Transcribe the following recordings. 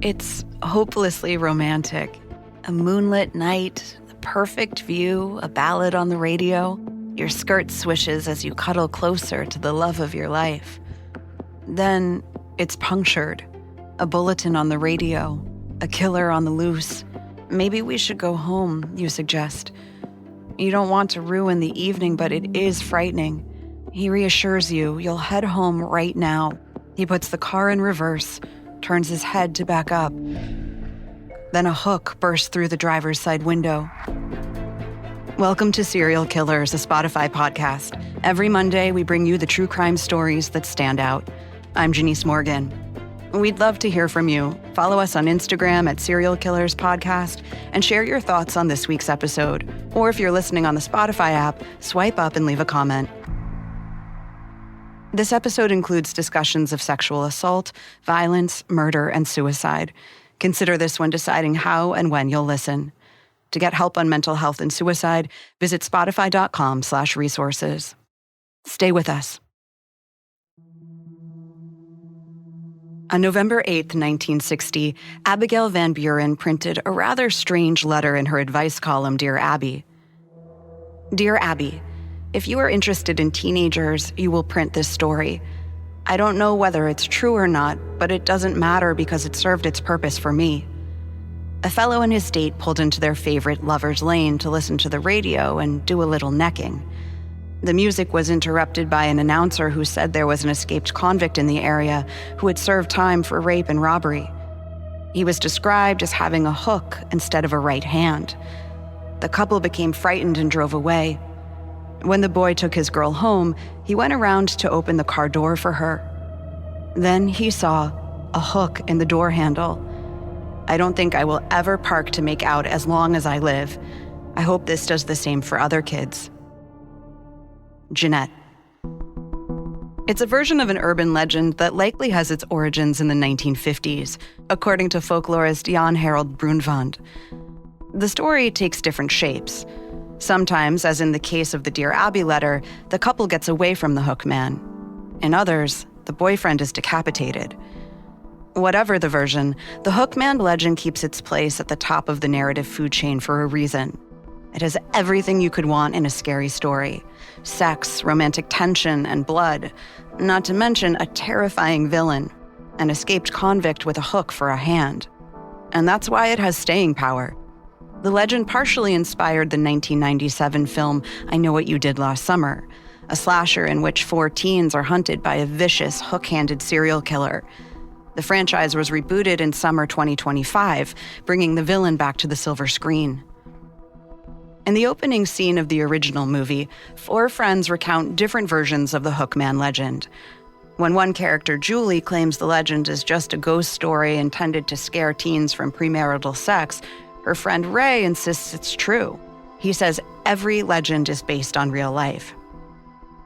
It's hopelessly romantic. A moonlit night, the perfect view, a ballad on the radio. Your skirt swishes as you cuddle closer to the love of your life. Then it's punctured. A bulletin on the radio, a killer on the loose. Maybe we should go home, you suggest. You don't want to ruin the evening, but it is frightening. He reassures you you'll head home right now. He puts the car in reverse, turns his head to back up. Then a hook bursts through the driver's side window. Welcome to Serial Killers, a Spotify podcast. Every Monday, we bring you the true crime stories that stand out. I'm Janice Morgan. We'd love to hear from you. Follow us on Instagram at Serial Killers Podcast and share your thoughts on this week's episode. Or if you're listening on the Spotify app, swipe up and leave a comment. This episode includes discussions of sexual assault, violence, murder, and suicide. Consider this when deciding how and when you'll listen. To get help on mental health and suicide, visit spotify.com/resources. Stay with us. On November 8, 1960, Abigail Van Buren printed a rather strange letter in her advice column, Dear Abby. Dear Abby, if you are interested in teenagers, you will print this story. I don't know whether it's true or not, but it doesn't matter because it served its purpose for me. A fellow and his date pulled into their favorite Lover's Lane to listen to the radio and do a little necking. The music was interrupted by an announcer who said there was an escaped convict in the area who had served time for rape and robbery. He was described as having a hook instead of a right hand. The couple became frightened and drove away. When the boy took his girl home, he went around to open the car door for her. Then he saw a hook in the door handle. I don't think I will ever park to make out as long as I live. I hope this does the same for other kids. Jeanette. It's a version of an urban legend that likely has its origins in the 1950s, according to folklorist Jan Harold Brunvand. The story takes different shapes. Sometimes, as in the case of the Dear Abby letter, the couple gets away from the hook man. In others, the boyfriend is decapitated. Whatever the version, the hook man legend keeps its place at the top of the narrative food chain for a reason. It has everything you could want in a scary story. Sex, romantic tension, and blood. Not to mention a terrifying villain, an escaped convict with a hook for a hand. And that's why it has staying power. The legend partially inspired the 1997 film I Know What You Did Last Summer, a slasher in which 4 teens are hunted by a vicious, hook-handed serial killer. The franchise was rebooted in summer 2025, bringing the villain back to the silver screen. In the opening scene of the original movie, 4 friends recount different versions of the Hookman legend. When one character, Julie, claims the legend is just a ghost story intended to scare teens from premarital sex, her friend Ray insists it's true. He says every legend is based on real life.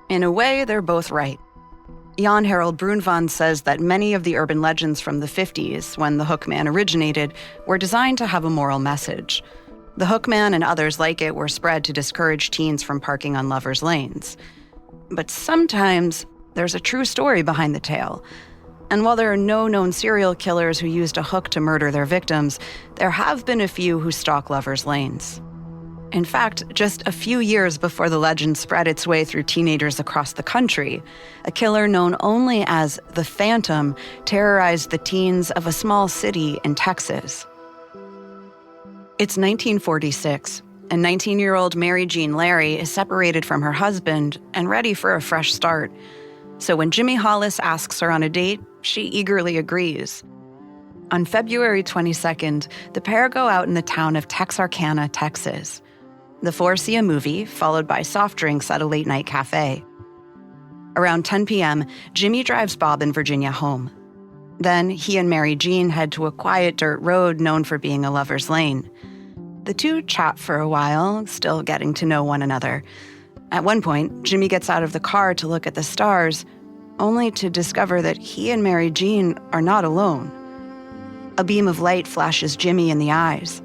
In a way, they're both right. Jan Harold Brunvand says that many of the urban legends from the 50s, when the Hookman originated, were designed to have a moral message. The Hookman and others like it were spread to discourage teens from parking on lovers' lanes. But sometimes there's a true story behind the tale. And while there are no known serial killers who used a hook to murder their victims, there have been a few who stalk lovers' lanes. In fact, just a few years before the legend spread its way through teenagers across the country, a killer known only as the Phantom terrorized the teens of a small city in Texas. It's 1946, and 19-year-old Mary Jean Larry is separated from her husband and ready for a fresh start. So when Jimmy Hollis asks her on a date, she eagerly agrees. On February 22nd, the pair go out in the town of Texarkana, Texas. The 4 see a movie, followed by soft drinks at a late-night cafe. Around 10 p.m., Jimmy drives Bob and Virginia home. Then he and Mary Jean head to a quiet dirt road known for being a lover's lane. The two chat for a while, still getting to know one another. At one point, Jimmy gets out of the car to look at the stars, only to discover that he and Mary Jean are not alone. A beam of light flashes Jimmy in the eyes.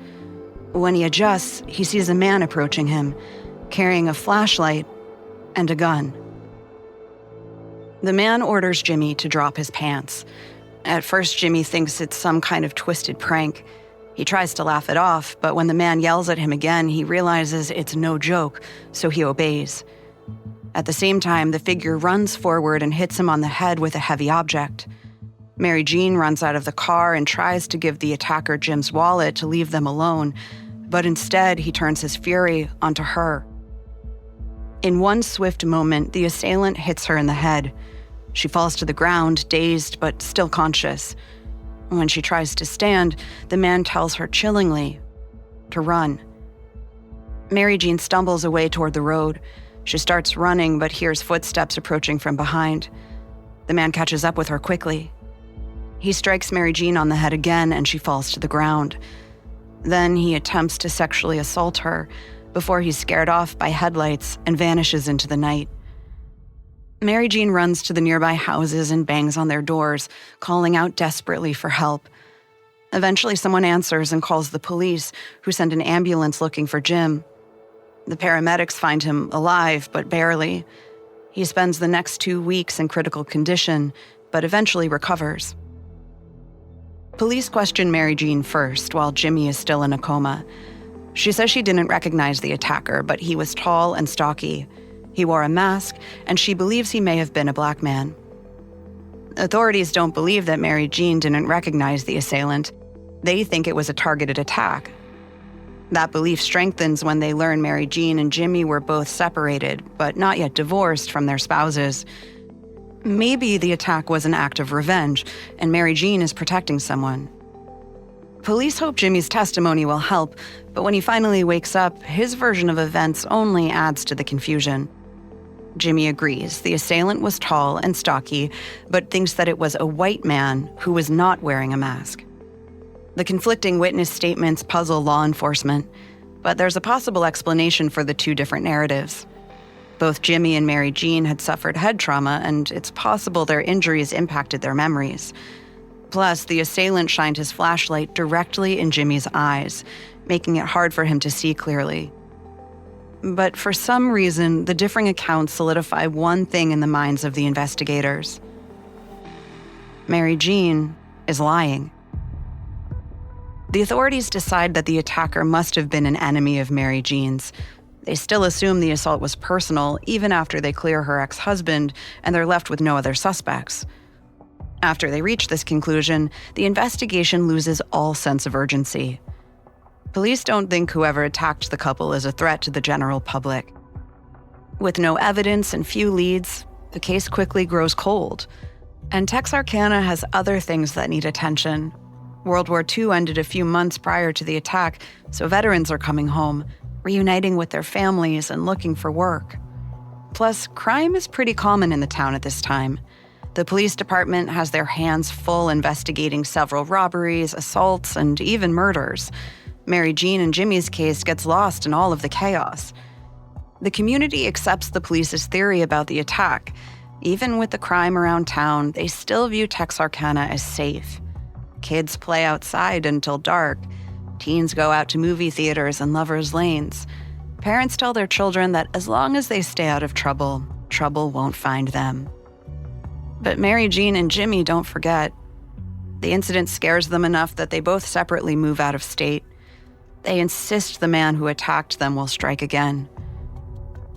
When he adjusts, he sees a man approaching him, carrying a flashlight and a gun. The man orders Jimmy to drop his pants. At first, Jimmy thinks it's some kind of twisted prank. He tries to laugh it off, but when the man yells at him again, he realizes it's no joke, so he obeys. At the same time, the figure runs forward and hits him on the head with a heavy object. Mary Jean runs out of the car and tries to give the attacker Jim's wallet to leave them alone, but instead he turns his fury onto her. In one swift moment, the assailant hits her in the head. She falls to the ground, dazed but still conscious. When she tries to stand, the man tells her chillingly to run. Mary Jean stumbles away toward the road. She starts running but hears footsteps approaching from behind. The man catches up with her quickly. He strikes Mary Jean on the head again and she falls to the ground. Then he attempts to sexually assault her before he's scared off by headlights and vanishes into the night. Mary Jean runs to the nearby houses and bangs on their doors, calling out desperately for help. Eventually, someone answers and calls the police, who send an ambulance looking for Jim. The paramedics find him alive, but barely. He spends the next 2 weeks in critical condition, but eventually recovers. Police question Mary Jean first, while Jimmy is still in a coma. She says she didn't recognize the attacker, but he was tall and stocky. He wore a mask, and she believes he may have been a black man. Authorities don't believe that Mary Jean didn't recognize the assailant. They think it was a targeted attack. That belief strengthens when they learn Mary Jean and Jimmy were both separated, but not yet divorced from their spouses. Maybe the attack was an act of revenge, and Mary Jean is protecting someone. Police hope Jimmy's testimony will help, but when he finally wakes up, his version of events only adds to the confusion. Jimmy agrees the assailant was tall and stocky, but thinks that it was a white man who was not wearing a mask. The conflicting witness statements puzzle law enforcement, but there's a possible explanation for the two different narratives. Both Jimmy and Mary Jean had suffered head trauma, and it's possible their injuries impacted their memories. Plus, the assailant shined his flashlight directly in Jimmy's eyes, making it hard for him to see clearly. But for some reason, the differing accounts solidify one thing in the minds of the investigators. Mary Jean is lying. The authorities decide that the attacker must have been an enemy of Mary Jean's. They still assume the assault was personal, even after they clear her ex-husband, and they're left with no other suspects. After they reach this conclusion, the investigation loses all sense of urgency. Police don't think whoever attacked the couple is a threat to the general public. With no evidence and few leads, the case quickly grows cold. And Texarkana has other things that need attention. World War II ended a few months prior to the attack, so veterans are coming home, reuniting with their families and looking for work. Plus, crime is pretty common in the town at this time. The police department has their hands full investigating several robberies, assaults, and even murders. Mary Jean and Jimmy's case gets lost in all of the chaos. The community accepts the police's theory about the attack. Even with the crime around town, they still view Texarkana as safe. Kids play outside until dark. Teens go out to movie theaters and lovers' lanes. Parents tell their children that as long as they stay out of trouble, trouble won't find them. But Mary Jean and Jimmy don't forget. The incident scares them enough that they both separately move out of state. They insist the man who attacked them will strike again.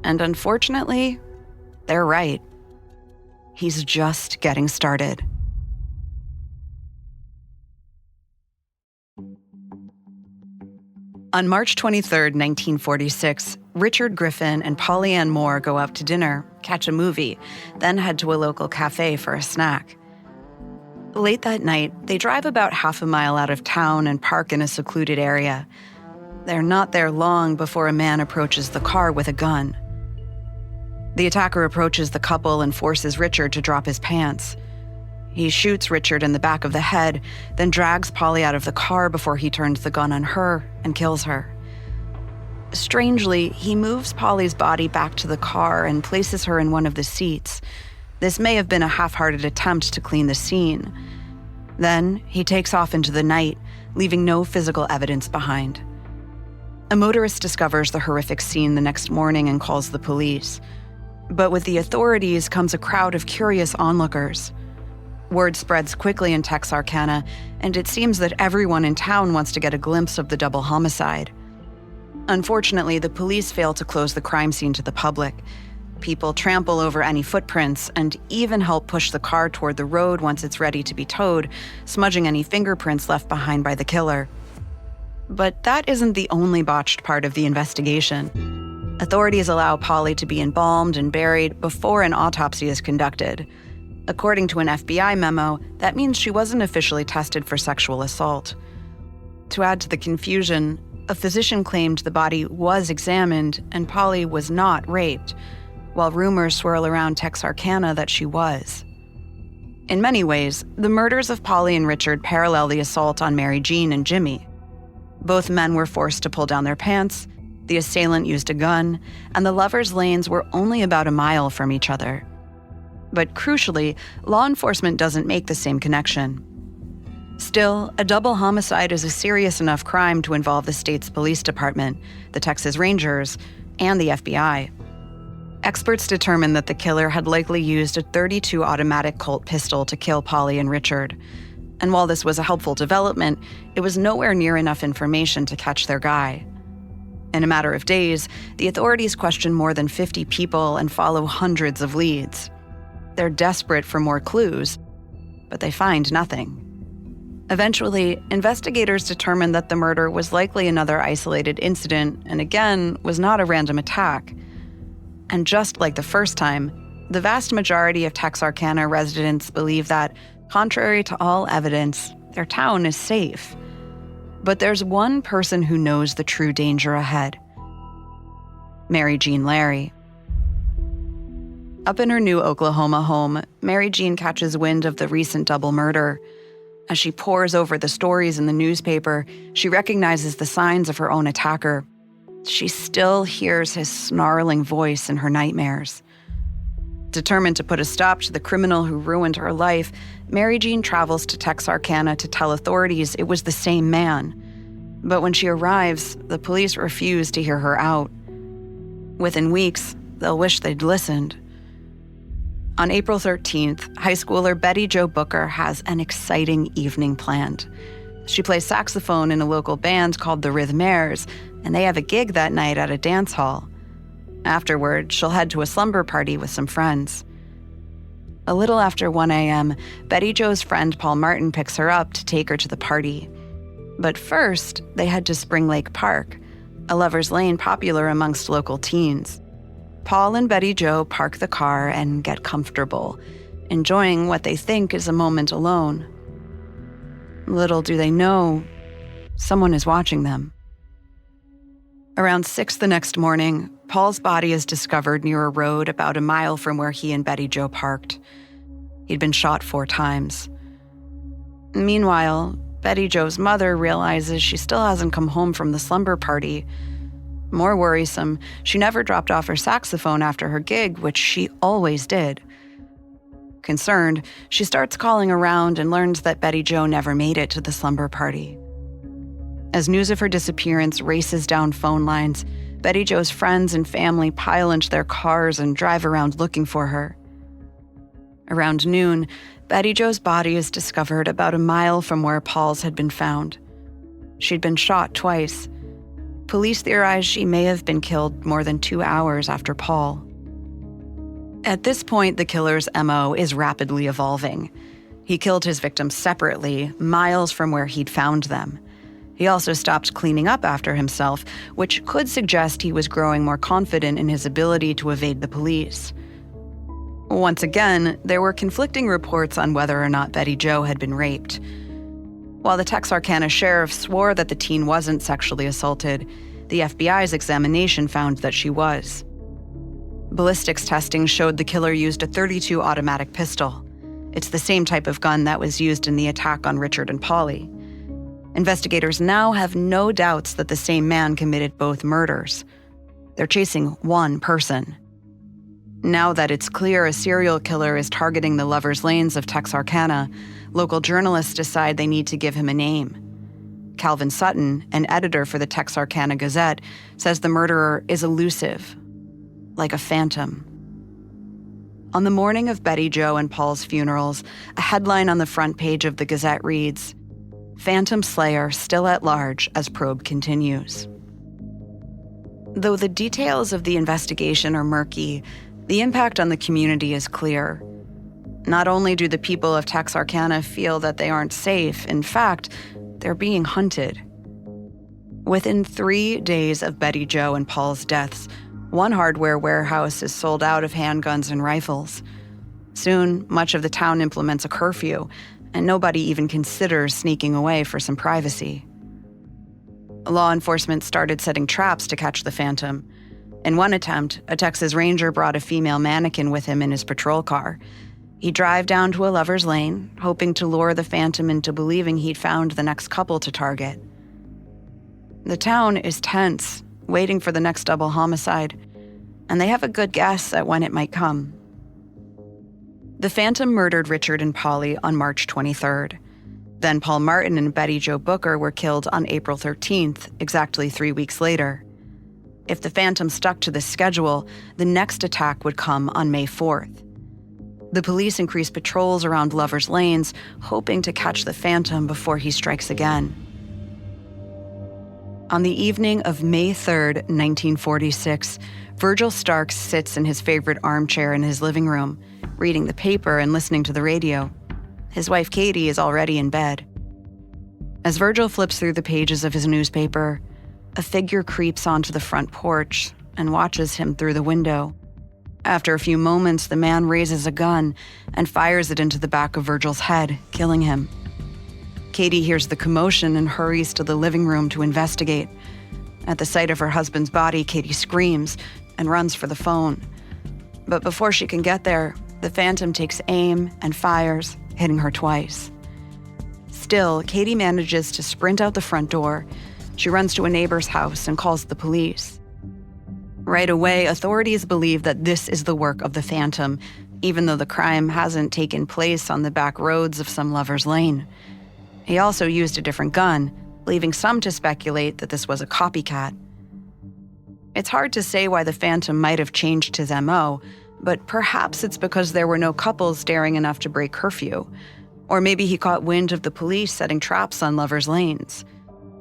And unfortunately, they're right. He's just getting started. On March 23, 1946, Richard Griffin and Polly Ann Moore go out to dinner, catch a movie, then head to a local cafe for a snack. Late that night, they drive about half a mile out of town and park in a secluded area. They're not there long before a man approaches the car with a gun. The attacker approaches the couple and forces Richard to drop his pants. He shoots Richard in the back of the head, then drags Polly out of the car before he turns the gun on her and kills her. Strangely, he moves Polly's body back to the car and places her in one of the seats. This may have been a half-hearted attempt to clean the scene. Then, he takes off into the night, leaving no physical evidence behind. A motorist discovers the horrific scene the next morning and calls the police. But with the authorities comes a crowd of curious onlookers. Word spreads quickly in Texarkana, and it seems that everyone in town wants to get a glimpse of the double homicide. Unfortunately, the police fail to close the crime scene to the public. People trample over any footprints and even help push the car toward the road once it's ready to be towed, smudging any fingerprints left behind by the killer. But that isn't the only botched part of the investigation. Authorities allow Polly to be embalmed and buried before an autopsy is conducted. According to an FBI memo, that means she wasn't officially tested for sexual assault. To add to the confusion, a physician claimed the body was examined and Polly was not raped, while rumors swirl around Texarkana that she was. In many ways, the murders of Polly and Richard parallel the assault on Mary Jean and Jimmy. Both men were forced to pull down their pants, the assailant used a gun, and the lovers' lanes were only about a mile from each other. But crucially, law enforcement doesn't make the same connection. Still, a double homicide is a serious enough crime to involve the state's police department, the Texas Rangers, and the FBI. Experts determined that the killer had likely used a .32 automatic Colt pistol to kill Polly and Richard. And while this was a helpful development, it was nowhere near enough information to catch their guy. In a matter of days, the authorities question more than 50 people and follow hundreds of leads. They're desperate for more clues, but they find nothing. Eventually, investigators determined that the murder was likely another isolated incident and again, was not a random attack. And just like the first time, the vast majority of Texarkana residents believe that, contrary to all evidence, their town is safe. But there's one person who knows the true danger ahead. Mary Jean Larry. Up in her new Oklahoma home, Mary Jean catches wind of the recent double murder. As she pores over the stories in the newspaper, she recognizes the signs of her own attacker. She still hears his snarling voice in her nightmares. Determined to put a stop to the criminal who ruined her life, Mary Jean travels to Texarkana to tell authorities it was the same man. But when she arrives, the police refuse to hear her out. Within weeks, they'll wish they'd listened. On April 13th, high schooler Betty Jo Booker has an exciting evening planned. She plays saxophone in a local band called the Rhythmaires, and they have a gig that night at a dance hall. Afterward, she'll head to a slumber party with some friends. A little after 1 a.m., Betty Jo's friend Paul Martin picks her up to take her to the party. But first, they head to Spring Lake Park, a lover's lane popular amongst local teens. Paul and Betty Jo park the car and get comfortable, enjoying what they think is a moment alone. Little do they know, someone is watching them. Around 6 the next morning, Paul's body is discovered near a road about a mile from where he and Betty Jo parked. He'd been shot 4 times. Meanwhile, Betty Jo's mother realizes she still hasn't come home from the slumber party. More worrisome, she never dropped off her saxophone after her gig, which she always did. Concerned, she starts calling around and learns that Betty Jo never made it to the slumber party. As news of her disappearance races down phone lines, Betty Jo's friends and family pile into their cars and drive around looking for her. Around noon, Betty Jo's body is discovered about a mile from where Paul's had been found. She'd been shot twice. Police theorize she may have been killed more than 2 hours after Paul. At this point, the killer's MO is rapidly evolving. He killed his victims separately, miles from where he'd found them. He also stopped cleaning up after himself, which could suggest he was growing more confident in his ability to evade the police. Once again, there were conflicting reports on whether or not Betty Jo had been raped. While the Texarkana sheriff swore that the teen wasn't sexually assaulted, the FBI's examination found that she was. Ballistics testing showed the killer used a .32 automatic pistol. It's the same type of gun that was used in the attack on Richard and Polly. Investigators now have no doubts that the same man committed both murders. They're chasing one person. Now that it's clear a serial killer is targeting the lovers' lanes of Texarkana, local journalists decide they need to give him a name. Calvin Sutton, an editor for the Texarkana Gazette, says the murderer is elusive, like a phantom. On the morning of Betty Jo and Paul's funerals, a headline on the front page of the Gazette reads, "Phantom Slayer still at large as probe continues." Though the details of the investigation are murky, the impact on the community is clear. Not only do the people of Texarkana feel that they aren't safe, in fact, they're being hunted. Within 3 days of Betty Jo and Paul's deaths, one hardware warehouse is sold out of handguns and rifles. Soon, much of the town implements a curfew, and nobody even considers sneaking away for some privacy. Law enforcement started setting traps to catch the Phantom. In one attempt, a Texas Ranger brought a female mannequin with him in his patrol car. He'd drive down to a lover's lane, hoping to lure the Phantom into believing he'd found the next couple to target. The town is tense, waiting for the next double homicide, and they have a good guess at when it might come. The Phantom murdered Richard and Polly on March 23rd. Then Paul Martin and Betty Jo Booker were killed on April 13th, exactly 3 weeks later. If the Phantom stuck to this schedule, the next attack would come on May 4th. The police increased patrols around lovers' lanes, hoping to catch the Phantom before he strikes again. On the evening of May 3rd, 1946, Virgil Starks sits in his favorite armchair in his living room, reading the paper and listening to the radio. His wife Katie is already in bed. As Virgil flips through the pages of his newspaper, a figure creeps onto the front porch and watches him through the window. After a few moments, the man raises a gun and fires it into the back of Virgil's head, killing him. Katie hears the commotion and hurries to the living room to investigate. At the sight of her husband's body, Katie screams and runs for the phone. But before she can get there, the Phantom takes aim and fires, hitting her twice. Still, Katie manages to sprint out the front door. She runs to a neighbor's house and calls the police. Right away, authorities believe that this is the work of the Phantom, even though the crime hasn't taken place on the back roads of some lover's lane. He also used a different gun, leaving some to speculate that this was a copycat. It's hard to say why the Phantom might have changed his MO, but perhaps it's because there were no couples daring enough to break curfew. Or maybe he caught wind of the police setting traps on lovers' lanes.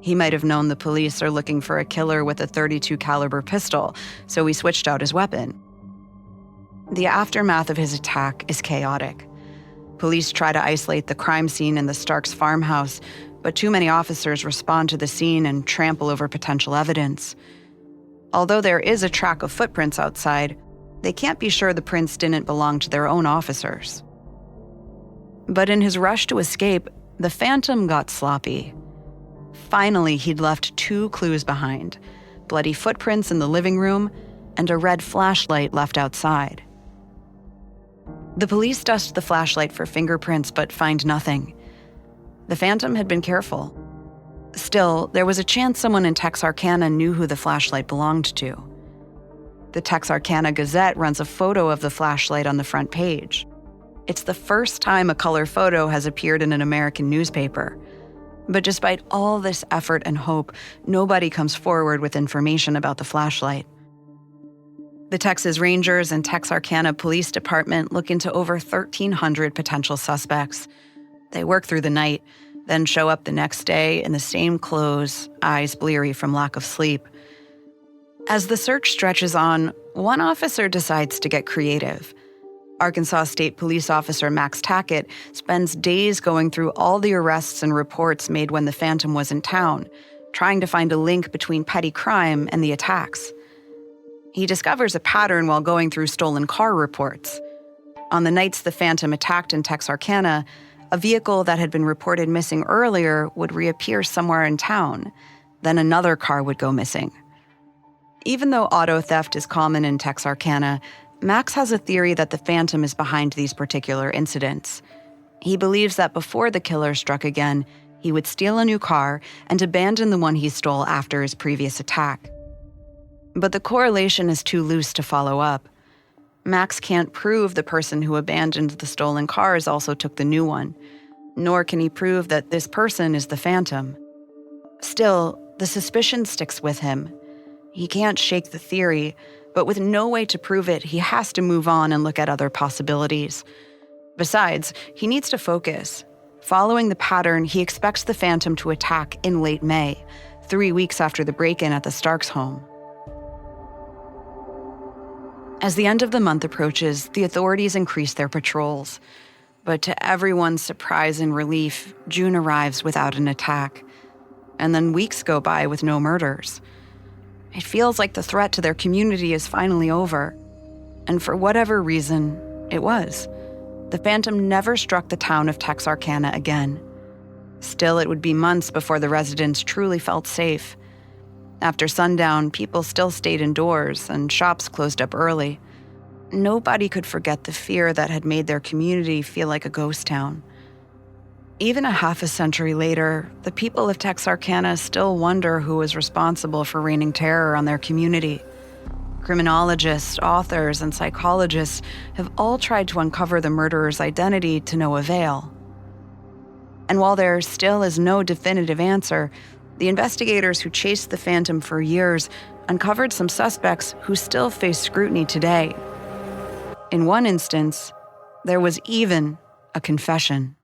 He might have known the police are looking for a killer with a .32 caliber pistol, so he switched out his weapon. The aftermath of his attack is chaotic. Police try to isolate the crime scene in the Starks farmhouse, but too many officers respond to the scene and trample over potential evidence. Although there is a track of footprints outside, they can't be sure the prints didn't belong to their own officers. But in his rush to escape, the Phantom got sloppy. Finally, he'd left 2 clues behind: bloody footprints in the living room and a red flashlight left outside. The police dust the flashlight for fingerprints but find nothing. The Phantom had been careful. Still, there was a chance someone in Texarkana knew who the flashlight belonged to. The Texarkana Gazette runs a photo of the flashlight on the front page. It's the first time a color photo has appeared in an American newspaper. But despite all this effort and hope, nobody comes forward with information about the flashlight. The Texas Rangers and Texarkana Police Department look into over 1,300 potential suspects. They work through the night, then show up the next day in the same clothes, eyes bleary from lack of sleep. As the search stretches on, one officer decides to get creative. Arkansas State Police Officer Max Tackett spends days going through all the arrests and reports made when the Phantom was in town, trying to find a link between petty crime and the attacks. He discovers a pattern while going through stolen car reports. On the nights the Phantom attacked in Texarkana, a vehicle that had been reported missing earlier would reappear somewhere in town. Then another car would go missing. Even though auto theft is common in Texarkana, Max has a theory that the Phantom is behind these particular incidents. He believes that before the killer struck again, he would steal a new car and abandon the one he stole after his previous attack. But the correlation is too loose to follow up. Max can't prove the person who abandoned the stolen cars also took the new one, nor can he prove that this person is the Phantom. Still, the suspicion sticks with him. He can't shake the theory, But with no way to prove it, he has to move on and look at other possibilities. Besides, he needs to focus. Following the pattern, he expects the Phantom to attack in late May, 3 weeks after the break-in at the Starks' home. As the end of the month approaches, the authorities increase their patrols. But to everyone's surprise and relief, June arrives without an attack. And then weeks go by with no murders. It feels like the threat to their community is finally over. And for whatever reason, it was. The Phantom never struck the town of Texarkana again. Still, it would be months before the residents truly felt safe. After sundown, people still stayed indoors and shops closed up early. Nobody could forget the fear that had made their community feel like a ghost town. Even a half a century later, the people of Texarkana still wonder who was responsible for raining terror on their community. Criminologists, authors, and psychologists have all tried to uncover the murderer's identity to no avail. And while there still is no definitive answer, the investigators who chased the Phantom for years uncovered some suspects who still face scrutiny today. In one instance, there was even a confession.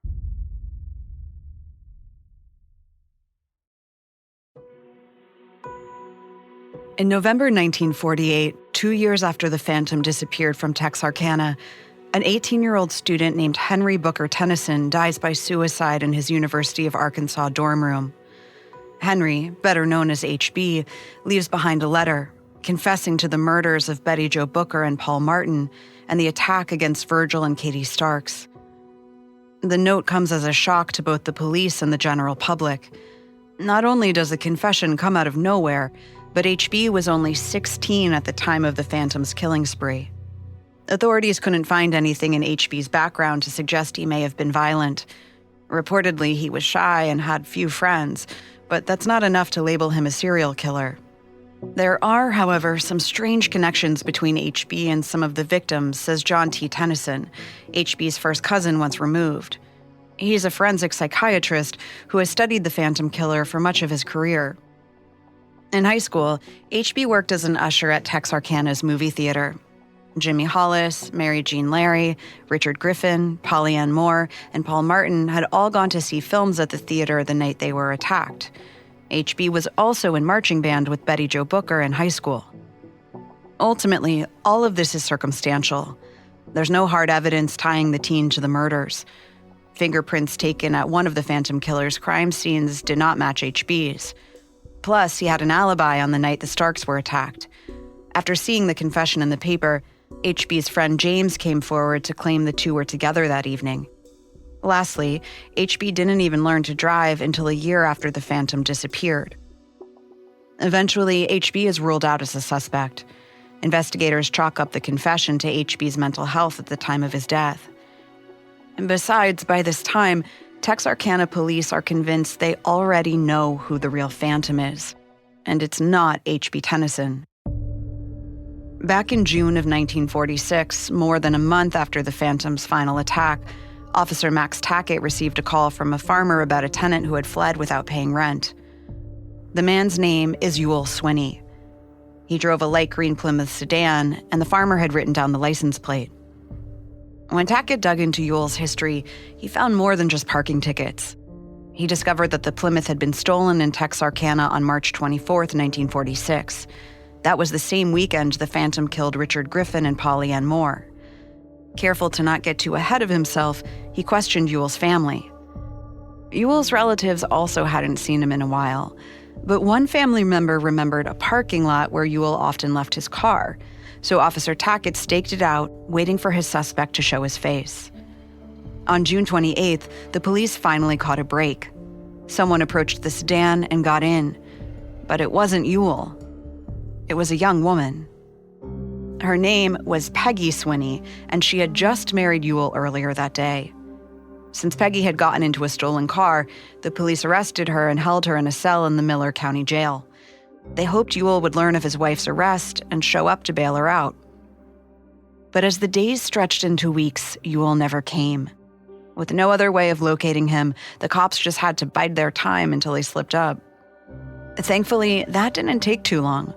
In November 1948, 2 years after the Phantom disappeared from Texarkana, an 18-year-old student named Henry Booker Tennyson dies by suicide in his University of Arkansas dorm room. Henry, better known as HB, leaves behind a letter confessing to the murders of Betty Jo Booker and Paul Martin and the attack against Virgil and Katie Starks. The note comes as a shock to both the police and the general public. Not only does the confession come out of nowhere, but HB was only 16 at the time of the Phantom's killing spree. Authorities couldn't find anything in HB's background to suggest he may have been violent. Reportedly, he was shy and had few friends, but that's not enough to label him a serial killer. There are, however, some strange connections between HB and some of the victims, says John T. Tennyson, HB's first cousin once removed. He's a forensic psychiatrist who has studied the Phantom killer for much of his career. In high school, HB worked as an usher at Texarkana's movie theater. Jimmy Hollis, Mary Jean Larry, Richard Griffin, Polly Ann Moore, and Paul Martin had all gone to see films at the theater the night they were attacked. HB was also in marching band with Betty Jo Booker in high school. Ultimately, all of this is circumstantial. There's no hard evidence tying the teen to the murders. Fingerprints taken at one of the Phantom killer's crime scenes did not match HB's. Plus, he had an alibi on the night the Starks were attacked. After seeing the confession in the paper, HB's friend James came forward to claim the two were together that evening. Lastly, HB didn't even learn to drive until a year after the Phantom disappeared. Eventually, HB is ruled out as a suspect. Investigators chalk up the confession to HB's mental health at the time of his death. And besides, by this time, Texarkana police are convinced they already know who the real Phantom is, and it's not HB Tennyson. Back in June of 1946, more than a month after the Phantom's final attack, Officer Max Tackett received a call from a farmer about a tenant who had fled without paying rent. The man's name is Ewell Swinney. He drove a light green Plymouth sedan, and the farmer had written down the license plate. When Tackett dug into Ewell's history, he found more than just parking tickets. He discovered that the Plymouth had been stolen in Texarkana on March 24, 1946. That was the same weekend the Phantom killed Richard Griffin and Polly Ann Moore. Careful to not get too ahead of himself, he questioned Ewell's family. Ewell's relatives also hadn't seen him in a while, but one family member remembered a parking lot where Ewell often left his car, so Officer Tackett staked it out, waiting for his suspect to show his face. On June 28th, the police finally caught a break. Someone approached the sedan and got in, but it wasn't Ewell. It was a young woman. Her name was Peggy Swinney, and she had just married Ewell earlier that day. Since Peggy had gotten into a stolen car, the police arrested her and held her in a cell in the Miller County Jail. They hoped Ewell would learn of his wife's arrest and show up to bail her out. But as the days stretched into weeks, Ewell never came. With no other way of locating him, the cops just had to bide their time until he slipped up. Thankfully, that didn't take too long.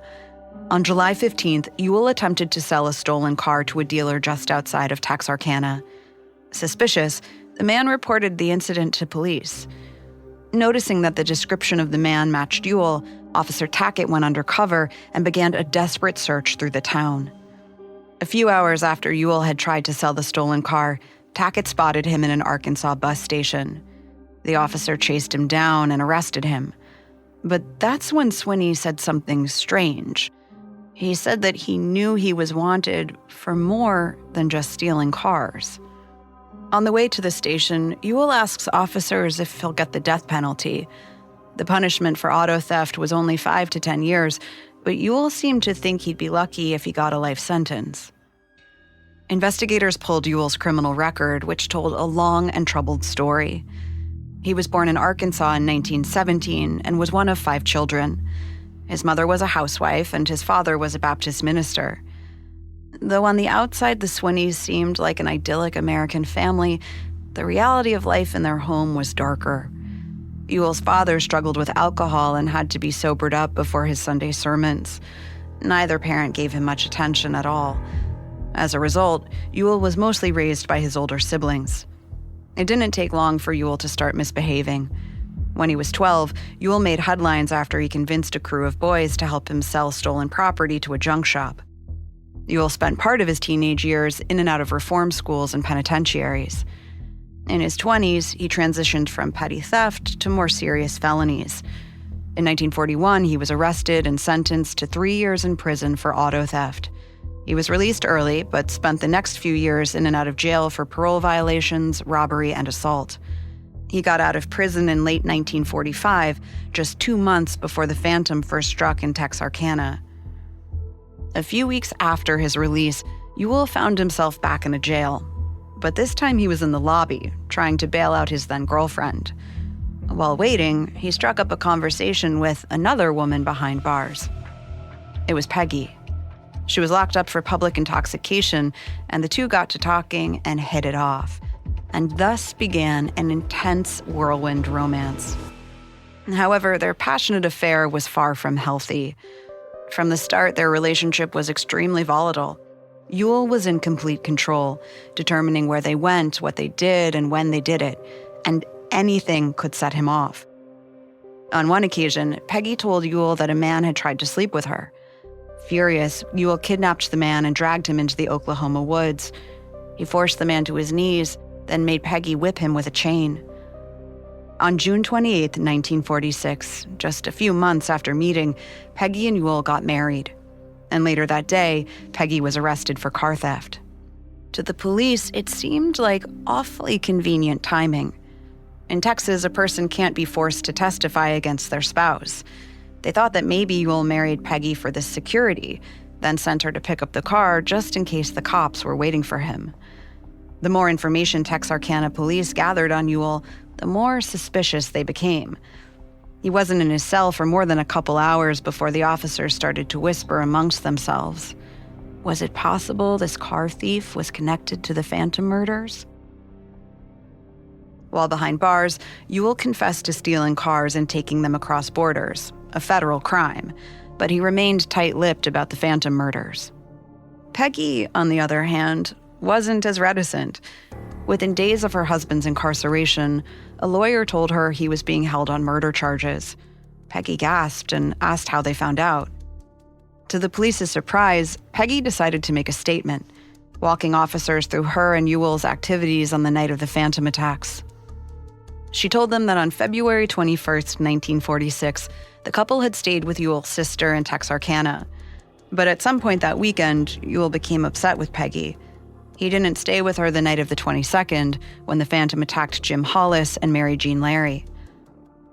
On July 15th, Ewell attempted to sell a stolen car to a dealer just outside of Texarkana. Suspicious, the man reported the incident to police. Noticing that the description of the man matched Ewell, Officer Tackett went undercover and began a desperate search through the town. A few hours after Ewell had tried to sell the stolen car, Tackett spotted him in an Arkansas bus station. The officer chased him down and arrested him. But that's when Swinney said something strange. He said that he knew he was wanted for more than just stealing cars. On the way to the station, Ewell asks officers if he'll get the death penalty. The punishment for auto theft was only 5 to 10 years, but Ewell seemed to think he'd be lucky if he got a life sentence. Investigators pulled Ewell's criminal record, which told a long and troubled story. He was born in Arkansas in 1917 and was one of 5 children. His mother was a housewife and his father was a Baptist minister. Though on the outside the Swinneys seemed like an idyllic American family, the reality of life in their home was darker. Ewell's father struggled with alcohol and had to be sobered up before his Sunday sermons. Neither parent gave him much attention at all. As a result, Ewell was mostly raised by his older siblings. It didn't take long for Ewell to start misbehaving. When he was 12, Ewell made headlines after he convinced a crew of boys to help him sell stolen property to a junk shop. Ewell spent part of his teenage years in and out of reform schools and penitentiaries. In his 20s, he transitioned from petty theft to more serious felonies. In 1941, he was arrested and sentenced to 3 years in prison for auto theft. He was released early, but spent the next few years in and out of jail for parole violations, robbery, and assault. He got out of prison in late 1945, just 2 months before the Phantom first struck in Texarkana. A few weeks after his release, Ewell found himself back in a jail. But this time he was in the lobby, trying to bail out his then-girlfriend. While waiting, he struck up a conversation with another woman behind bars. It was Peggy. She was locked up for public intoxication, and the two got to talking and hit it off. And thus began an intense whirlwind romance. However, their passionate affair was far from healthy. From the start, their relationship was extremely volatile. Ewell was in complete control, determining where they went, what they did, and when they did it, and anything could set him off. On one occasion, Peggy told Ewell that a man had tried to sleep with her. Furious, Ewell kidnapped the man and dragged him into the Oklahoma woods. He forced the man to his knees, then made Peggy whip him with a chain. On June 28, 1946, just a few months after meeting, Peggy and Ewell got married. And later that day, Peggy was arrested for car theft. To the police, it seemed like awfully convenient timing. In Texas, a person can't be forced to testify against their spouse. They thought that maybe Ewell married Peggy for the security, then sent her to pick up the car just in case the cops were waiting for him. The more information Texarkana police gathered on Ewell, the more suspicious they became. He wasn't in his cell for more than a couple hours before the officers started to whisper amongst themselves. Was it possible this car thief was connected to the Phantom murders? While behind bars, Ewell confessed to stealing cars and taking them across borders, a federal crime, but he remained tight-lipped about the Phantom murders. Peggy, on the other hand, wasn't as reticent. Within days of her husband's incarceration, a lawyer told her he was being held on murder charges. Peggy gasped and asked how they found out. To the police's surprise, Peggy decided to make a statement, walking officers through her and Ewell's activities on the night of the Phantom attacks. She told them that on February 21st, 1946, the couple had stayed with Ewell's sister in Texarkana. But at some point that weekend, Ewell became upset with Peggy. He didn't stay with her the night of the 22nd, when the Phantom attacked Jim Hollis and Mary Jean Larry.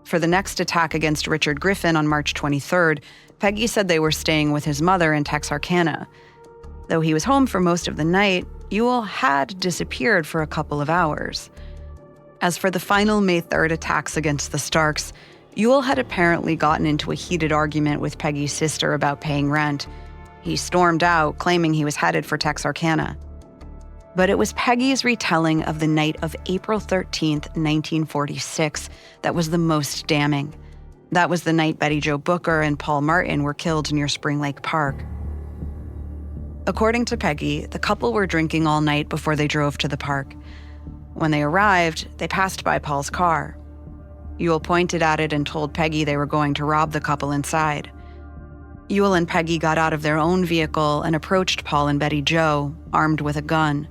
For the next attack against Richard Griffin on March 23rd, Peggy said they were staying with his mother in Texarkana. Though he was home for most of the night, Ewell had disappeared for a couple of hours. As for the final May 3rd attacks against the Starks, Ewell had apparently gotten into a heated argument with Peggy's sister about paying rent. He stormed out, claiming he was headed for Texarkana. But it was Peggy's retelling of the night of April 13th, 1946, that was the most damning. That was the night Betty Jo Booker and Paul Martin were killed near Spring Lake Park. According to Peggy, the couple were drinking all night before they drove to the park. When they arrived, they passed by Paul's car. Ewell pointed at it and told Peggy they were going to rob the couple inside. Ewell and Peggy got out of their own vehicle and approached Paul and Betty Jo, armed with a gun.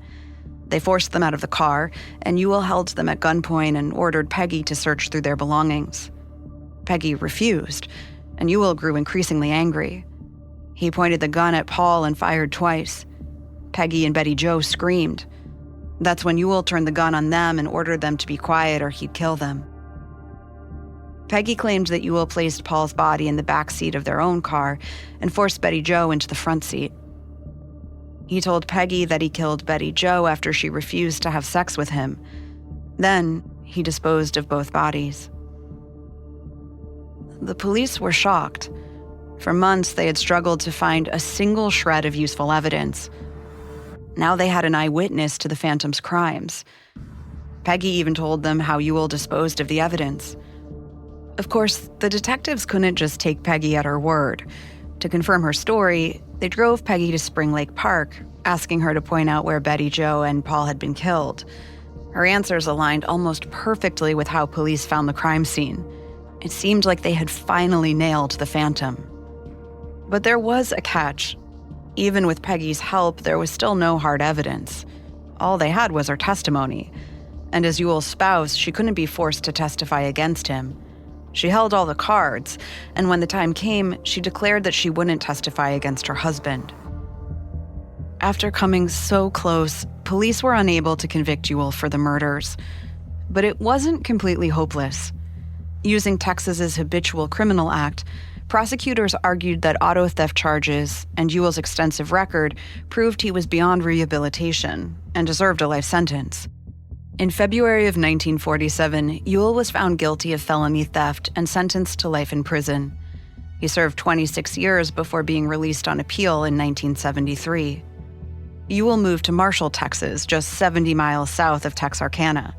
They forced them out of the car, and Ewell held them at gunpoint and ordered Peggy to search through their belongings. Peggy refused, and Ewell grew increasingly angry. He pointed the gun at Paul and fired twice. Peggy and Betty Jo screamed. That's when Ewell turned the gun on them and ordered them to be quiet or he'd kill them. Peggy claimed that Ewell placed Paul's body in the back seat of their own car and forced Betty Jo into the front seat. He told Peggy that he killed Betty Jo after she refused to have sex with him. Then, he disposed of both bodies. The police were shocked. For months, they had struggled to find a single shred of useful evidence. Now they had an eyewitness to the Phantom's crimes. Peggy even told them how Ewell disposed of the evidence. Of course, the detectives couldn't just take Peggy at her word. To confirm her story, they drove Peggy to Spring Lake Park, asking her to point out where Betty Jo and Paul had been killed. Her answers aligned almost perfectly with how police found the crime scene. It seemed like they had finally nailed the Phantom. But there was a catch. Even with Peggy's help, there was still no hard evidence. All they had was her testimony. And as Ewell's spouse, she couldn't be forced to testify against him. She held all the cards, and when the time came, she declared that she wouldn't testify against her husband. After coming so close, police were unable to convict Ewell for the murders. But it wasn't completely hopeless. Using Texas's Habitual Criminal Act, prosecutors argued that auto theft charges and Ewell's extensive record proved he was beyond rehabilitation and deserved a life sentence. In February of 1947, Ewell was found guilty of felony theft and sentenced to life in prison. He served 26 years before being released on appeal in 1973. Ewell moved to Marshall, Texas, just 70 miles south of Texarkana.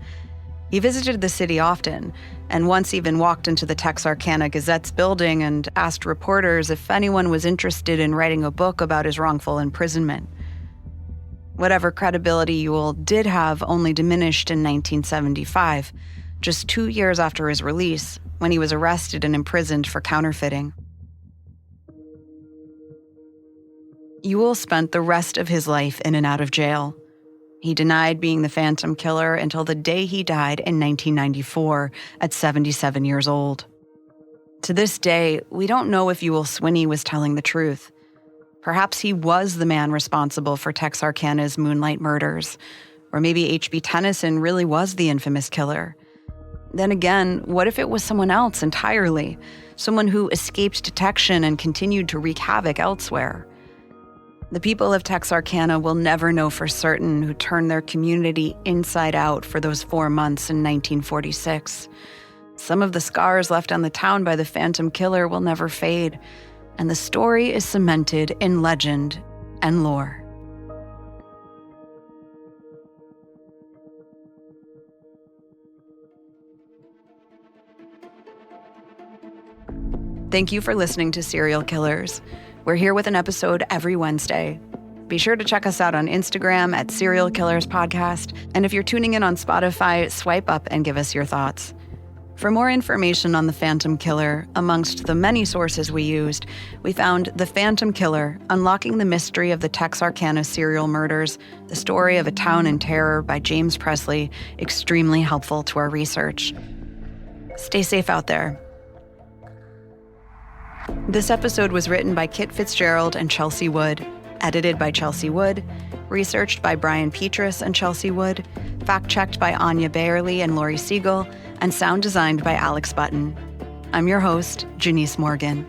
He visited the city often, and once even walked into the Texarkana Gazette's building and asked reporters if anyone was interested in writing a book about his wrongful imprisonment. Whatever credibility Ewell did have only diminished in 1975, just 2 years after his release, when he was arrested and imprisoned for counterfeiting. Ewell spent the rest of his life in and out of jail. He denied being the Phantom Killer until the day he died in 1994 at 77 years old. To this day, we don't know if Ewell Swinney was telling the truth. Perhaps he was the man responsible for Texarkana's Moonlight Murders, or maybe H.B. Tennyson really was the infamous killer. Then again, what if it was someone else entirely? Someone who escaped detection and continued to wreak havoc elsewhere? The people of Texarkana will never know for certain who turned their community inside out for those 4 months in 1946. Some of the scars left on the town by the Phantom Killer will never fade, and the story is cemented in legend and lore. Thank you for listening to Serial Killers. We're here with an episode every Wednesday. Be sure to check us out on Instagram at Serial Killers Podcast, and if you're tuning in on Spotify, swipe up and give us your thoughts. For more information on the Phantom Killer, amongst the many sources we used, we found The Phantom Killer, Unlocking the Mystery of the Texarkana Serial Murders, The Story of a Town in Terror by James Presley, extremely helpful to our research. Stay safe out there. This episode was written by Kit Fitzgerald and Chelsea Wood, edited by Chelsea Wood, researched by Brian Petrus and Chelsea Wood, fact-checked by Anya Bayerly and Lori Siegel, and sound designed by Alex Button. I'm your host, Janice Morgan.